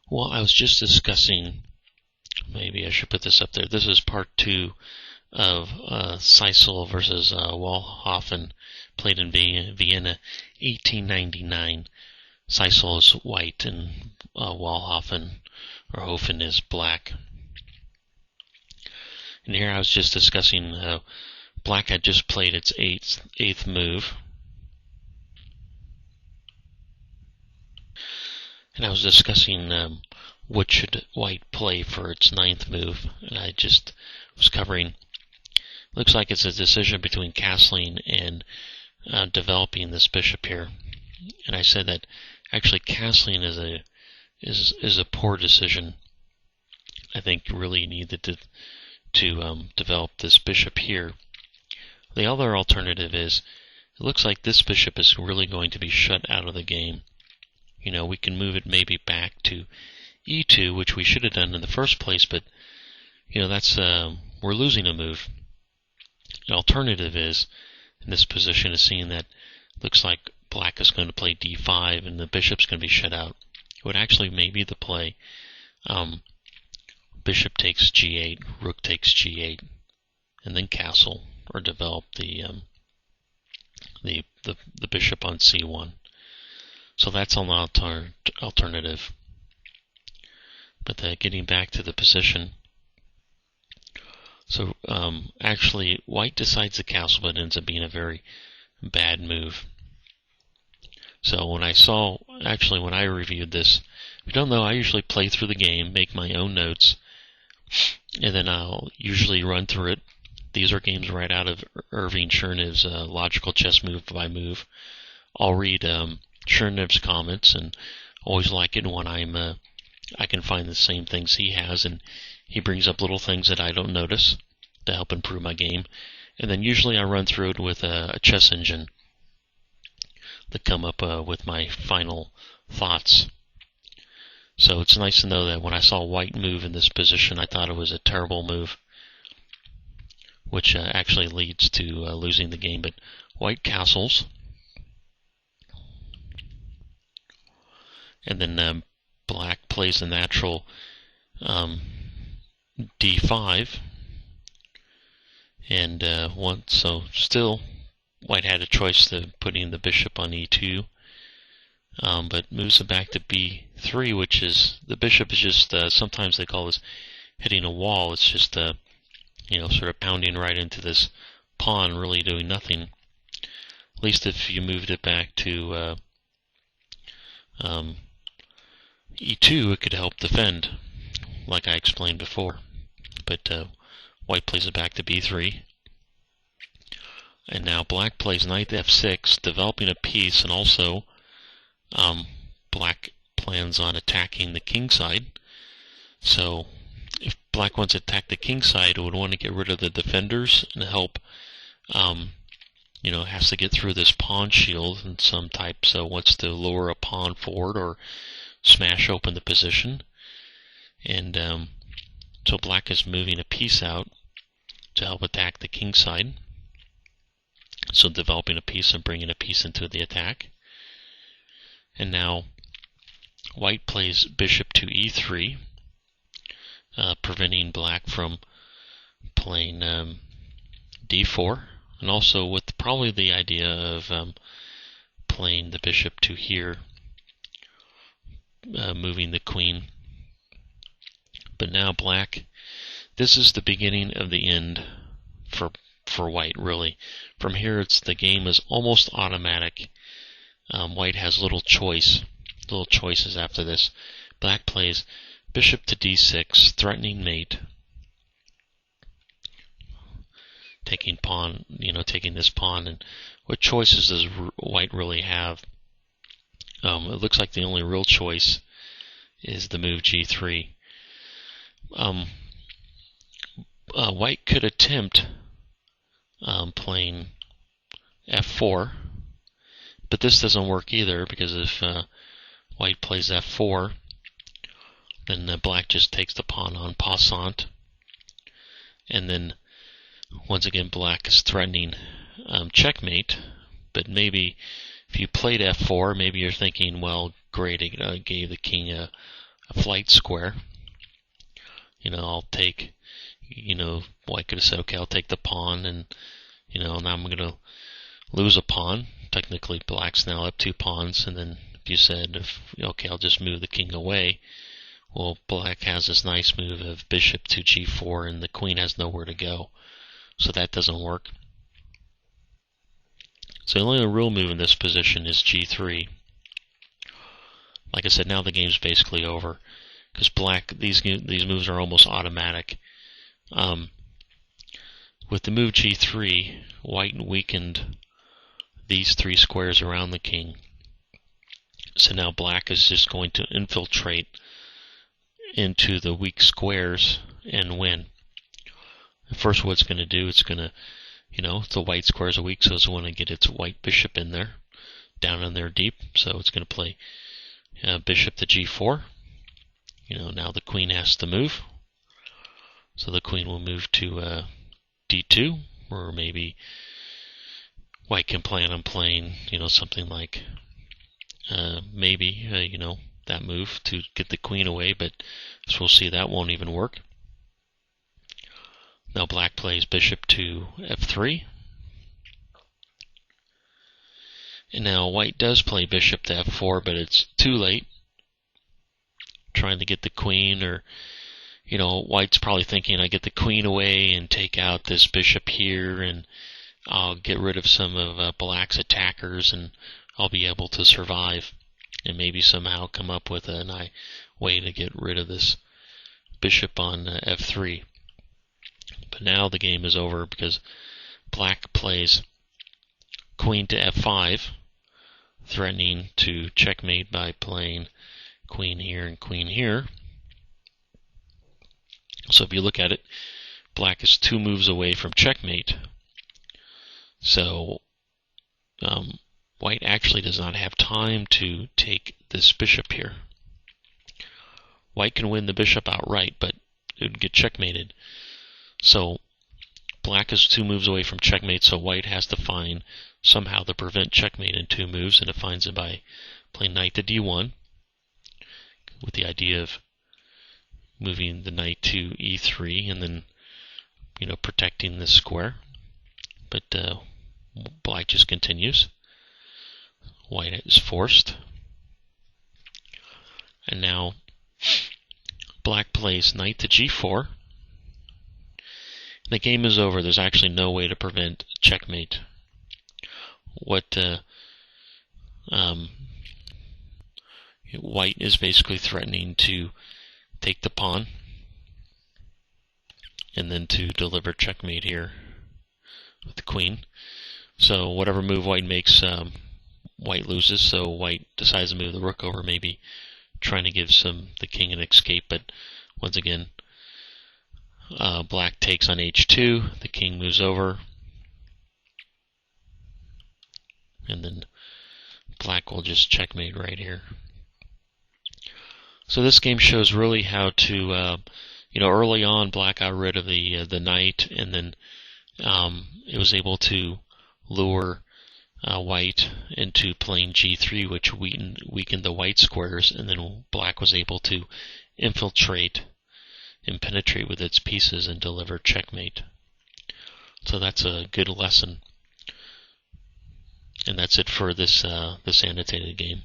Well, I was just discussing, maybe I should put this up there. This is part 2 of Zeissl versus Walhoffen, played in Vienna, 1899. Zeissl is white and Walhoffen, or Hoffen, is black. And here I was just discussing black had just played its eighth move. And I was discussing what should white play for its 9th move. And I just was covering, looks like it's a decision between castling and developing this bishop here. And I said that actually castling is a poor decision. I think really needed to develop this bishop here. The other alternative is, it looks like this bishop is really going to be shut out of the game. You know, we can move it maybe back to e2, which we should have done in the first place, but you know, that's we're losing a move. The alternative is, in this position, is seeing that looks like black is going to play d5 and the bishop's going to be shut out. It would actually maybe the play bishop takes g8, rook takes g8, and then castle, or develop the bishop on c1. So that's an alternative. But getting back to the position, so actually white decides the castle, but it ends up being a very bad move. So when I reviewed this, if you don't know, I usually play through the game, make my own notes, and then I'll usually run through it. These are games right out of Irving Chernev's Logical Chess Move by Move. I'll read Chernev's comments, and always like it when I can find the same things he has, and he brings up little things that I don't notice to help improve my game. And then usually I run through it with a chess engine to come up with my final thoughts. So it's nice to know that when I saw white move in this position, I thought it was a terrible move, which actually leads to losing the game. But white castles, and then black plays the natural d5, and so still white had a choice to putting the bishop on e2, but moves it back to b3, which is, the bishop is just sometimes they call this hitting a wall. It's just sort of pounding right into this pawn, really doing nothing. At least if you moved it back to e2, it could help defend, like I explained before. But white plays it back to b3. And now black plays knight f6, developing a piece, and also black plans on attacking the king side. So if black wants to attack the king side, it would want to get rid of the defenders and help, it has to get through this pawn shield in some type, so it wants to lower a pawn forward or smash open the position. And so black is moving a piece out to help attack the king side. So developing a piece and bringing a piece into the attack. And now white plays bishop to e3, preventing black from playing d4, and also with probably the idea of playing the bishop to here, moving the queen. But now black, this is the beginning of the end for white, really. From here, the game is almost automatic. White has little choices after this. Black plays bishop to d6, threatening mate, taking this pawn. And what choices does white really have? It looks like the only real choice is the move g3. White could attempt playing f4, but this doesn't work either, because if white plays f4, then black just takes the pawn en passant, and then once again black is threatening checkmate. But maybe if you played f4, maybe you're thinking, well, great, it gave the king a a flight square. I'll take, White could have said, okay, I'll take the pawn, and, now I'm going to lose a pawn. Technically, Black's now up 2 pawns, and then if you said, okay, I'll just move the king away, well, Black has this nice move of bishop to g4, and the queen has nowhere to go. So that doesn't work. So the only real move in this position is g3. Like I said, now the game's basically over, because Black, these moves are almost automatic. With the move g3, White weakened these 3 squares around the king. So now Black is just going to infiltrate into the weak squares and win. First, what it's going to do, it's going to, the white squares are weak, so it's going to get its white bishop in there, down in there deep. So it's going to play bishop to g4. Now the queen has to move. So the queen will move to d2, or maybe White can plan on playing, something like maybe, that move to get the queen away, but as we'll see, that won't even work. Now Black plays bishop to f3. And now White does play bishop to f4, but it's too late. Trying to get the queen, or, White's probably thinking, I get the queen away and take out this bishop here, and I'll get rid of some of Black's attackers, and I'll be able to survive, and maybe somehow come up with a way to get rid of this bishop on f3. But now the game is over, because Black plays queen to f5, threatening to checkmate by playing queen here and queen here. So if you look at it, Black is 2 moves away from checkmate. So White actually does not have time to take this bishop here. White can win the bishop outright, but it would get checkmated. So Black is 2 moves away from checkmate, so White has to find somehow to prevent checkmate in 2 moves, and it finds it by playing knight to d1, with the idea of moving the knight to e3 and then, protecting this square. But Black just continues. White is forced. And now Black plays knight to g4. The game is over. There's actually no way to prevent checkmate. What White is basically threatening to take the pawn and then to deliver checkmate here with the queen. So whatever move White makes, White loses. So White decides to move the rook over, maybe trying to give the king an escape. But once again, Black takes on h2. The king moves over, and then Black will just checkmate right here. So this game shows really how to, early on Black got rid of the knight, and then it was able to lure White into playing g3, which weakened the white squares, and then Black was able to infiltrate and penetrate with its pieces and deliver checkmate. So that's a good lesson. And that's it for this annotated game.